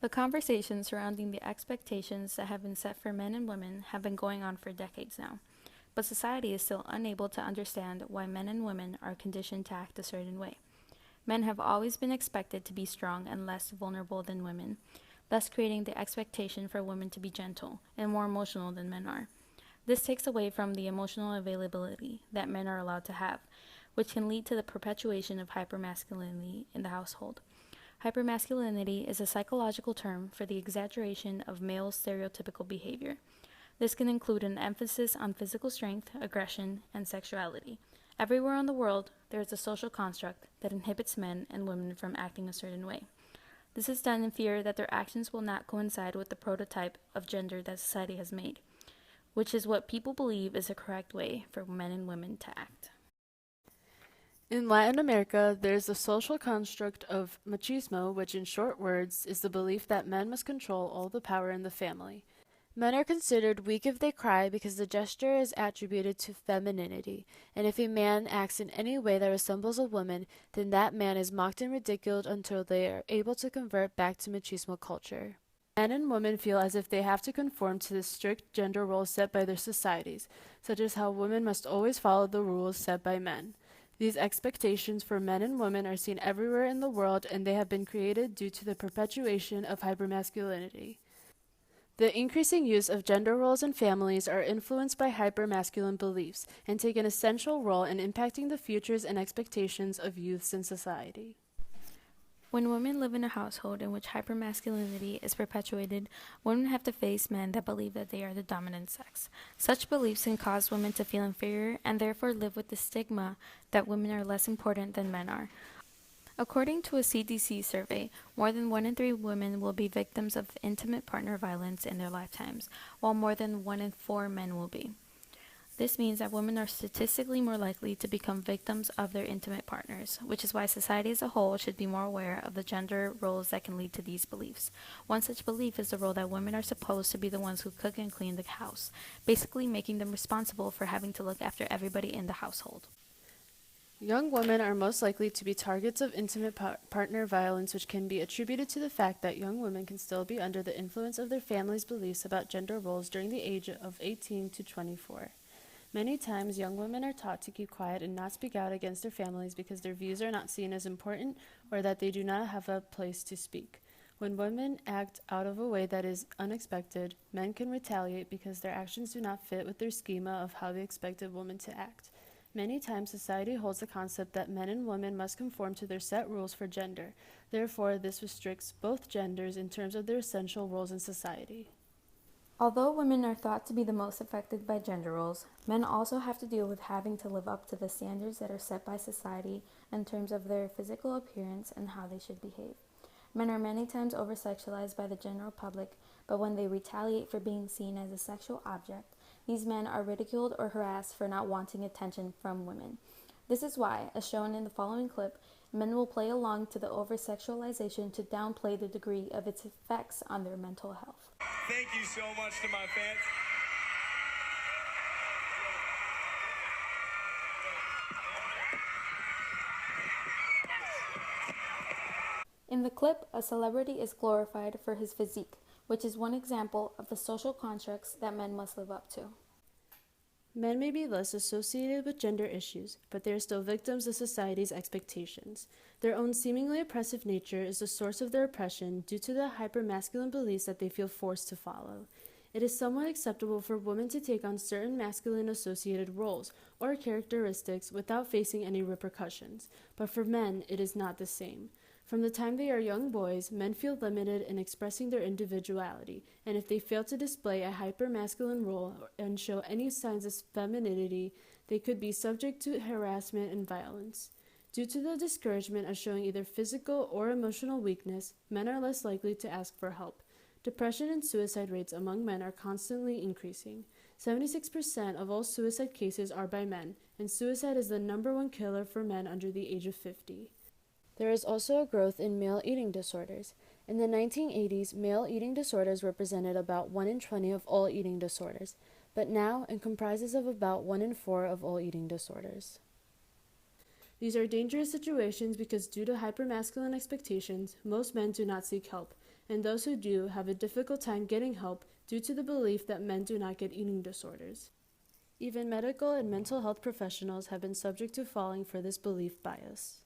The conversations surrounding the expectations that have been set for men and women have been going on for decades now, but society is still unable to understand why men and women are conditioned to act a certain way. Men have always been expected to be strong and less vulnerable than women, thus creating the expectation for women to be gentle and more emotional than men are. This takes away from the emotional availability that men are allowed to have, which can lead to the perpetuation of hypermasculinity in the household. Hypermasculinity is a psychological term for the exaggeration of male stereotypical behavior. This can include an emphasis on physical strength, aggression, and sexuality. Everywhere in the world, there is a social construct that inhibits men and women from acting a certain way. This is done in fear that their actions will not coincide with the prototype of gender that society has made, which is what people believe is the correct way for men and women to act. In Latin America, there is the social construct of machismo, which in short words is the belief that men must control all the power in the family. Men are considered weak if they cry because the gesture is attributed to femininity, and if a man acts in any way that resembles a woman, then that man is mocked and ridiculed until they are able to convert back to machismo culture. Men and women feel as if they have to conform to the strict gender roles set by their societies, such as how women must always follow the rules set by men. These expectations for men and women are seen everywhere in the world, and they have been created due to the perpetuation of hypermasculinity. The increasing use of gender roles in families are influenced by hypermasculine beliefs and take an essential role in impacting the futures and expectations of youths in society. When women live in a household in which hypermasculinity is perpetuated, women have to face men that believe that they are the dominant sex. Such beliefs can cause women to feel inferior and therefore live with the stigma that women are less important than men are. According to a CDC survey, more than 1 in 3 women will be victims of intimate partner violence in their lifetimes, while more than 1 in 4 men will be. This means that women are statistically more likely to become victims of their intimate partners, which is why society as a whole should be more aware of the gender roles that can lead to these beliefs. One such belief is the role that women are supposed to be the ones who cook and clean the house, basically making them responsible for having to look after everybody in the household. Young women are most likely to be targets of intimate partner violence, which can be attributed to the fact that young women can still be under the influence of their family's beliefs about gender roles during the age of 18 to 24. Many times, young women are taught to keep quiet and not speak out against their families because their views are not seen as important or that they do not have a place to speak. When women act out of a way that is unexpected, men can retaliate because their actions do not fit with their schema of how they expect a woman to act. Many times, society holds the concept that men and women must conform to their set rules for gender. Therefore, this restricts both genders in terms of their essential roles in society. Although women are thought to be the most affected by gender roles, men also have to deal with having to live up to the standards that are set by society in terms of their physical appearance and how they should behave. Men are many times over-sexualized by the general public, but when they retaliate for being seen as a sexual object, these men are ridiculed or harassed for not wanting attention from women. This is why, as shown in the following clip, men will play along to the over-sexualization to downplay the degree of its effects on their mental health. Thank you so much to my fans. In the clip, a celebrity is glorified for his physique, which is one example of the social constructs that men must live up to. Men may be less associated with gender issues, but they are still victims of society's expectations. Their own seemingly oppressive nature is the source of their oppression due to the hypermasculine beliefs that they feel forced to follow. It is somewhat acceptable for women to take on certain masculine-associated roles or characteristics without facing any repercussions, but for men, it is not the same. From the time they are young boys, men feel limited in expressing their individuality, and if they fail to display a hypermasculine role and show any signs of femininity, they could be subject to harassment and violence. Due to the discouragement of showing either physical or emotional weakness, men are less likely to ask for help. Depression and suicide rates among men are constantly increasing. 76% of all suicide cases are by men, and suicide is the #1 killer for men under the age of 50. There is also a growth in male eating disorders. In the 1980s, male eating disorders represented about 1 in 20 of all eating disorders, but now it comprises of about 1 in 4 of all eating disorders. These are dangerous situations because due to hypermasculine expectations, most men do not seek help. and those who do have a difficult time getting help due to the belief that men do not get eating disorders. Even medical and mental health professionals have been subject to falling for this belief bias.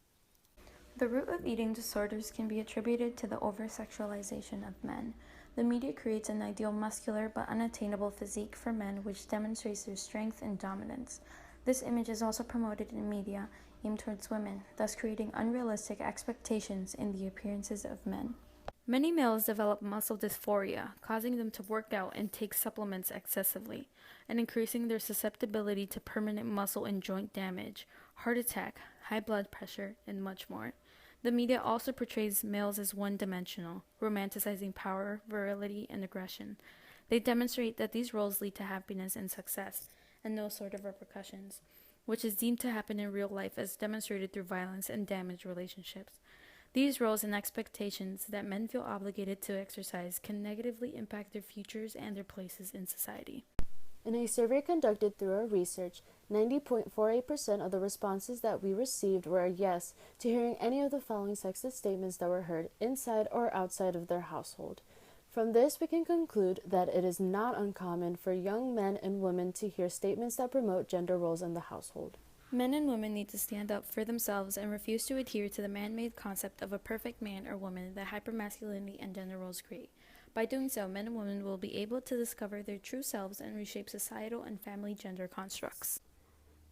The root of eating disorders can be attributed to the over-sexualization of men. The media creates an ideal muscular but unattainable physique for men which demonstrates their strength and dominance. This image is also promoted in media aimed towards women, thus creating unrealistic expectations in the appearances of men. Many males develop muscle dysphoria, causing them to work out and take supplements excessively, and increasing their susceptibility to permanent muscle and joint damage, heart attack, high blood pressure, and much more. The media also portrays males as one-dimensional, romanticizing power, virility, and aggression. They demonstrate that these roles lead to happiness and success, and no sort of repercussions, which is deemed to happen in real life as demonstrated through violence and damaged relationships. These roles and expectations that men feel obligated to exercise can negatively impact their futures and their places in society. In a survey conducted through our research, 90.48% of the responses that we received were a yes to hearing any of the following sexist statements that were heard inside or outside of their household. From this, we can conclude that it is not uncommon for young men and women to hear statements that promote gender roles in the household. Men and women need to stand up for themselves and refuse to adhere to the man-made concept of a perfect man or woman that hypermasculinity and gender roles create. By doing so, men and women will be able to discover their true selves and reshape societal and family gender constructs.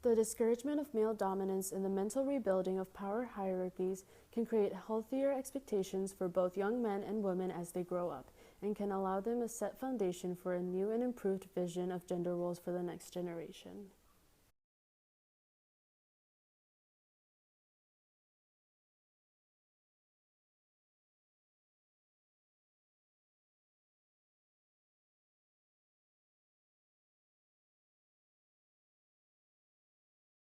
The discouragement of male dominance and the mental rebuilding of power hierarchies can create healthier expectations for both young men and women as they grow up, and can allow them a set foundation for a new and improved vision of gender roles for the next generation.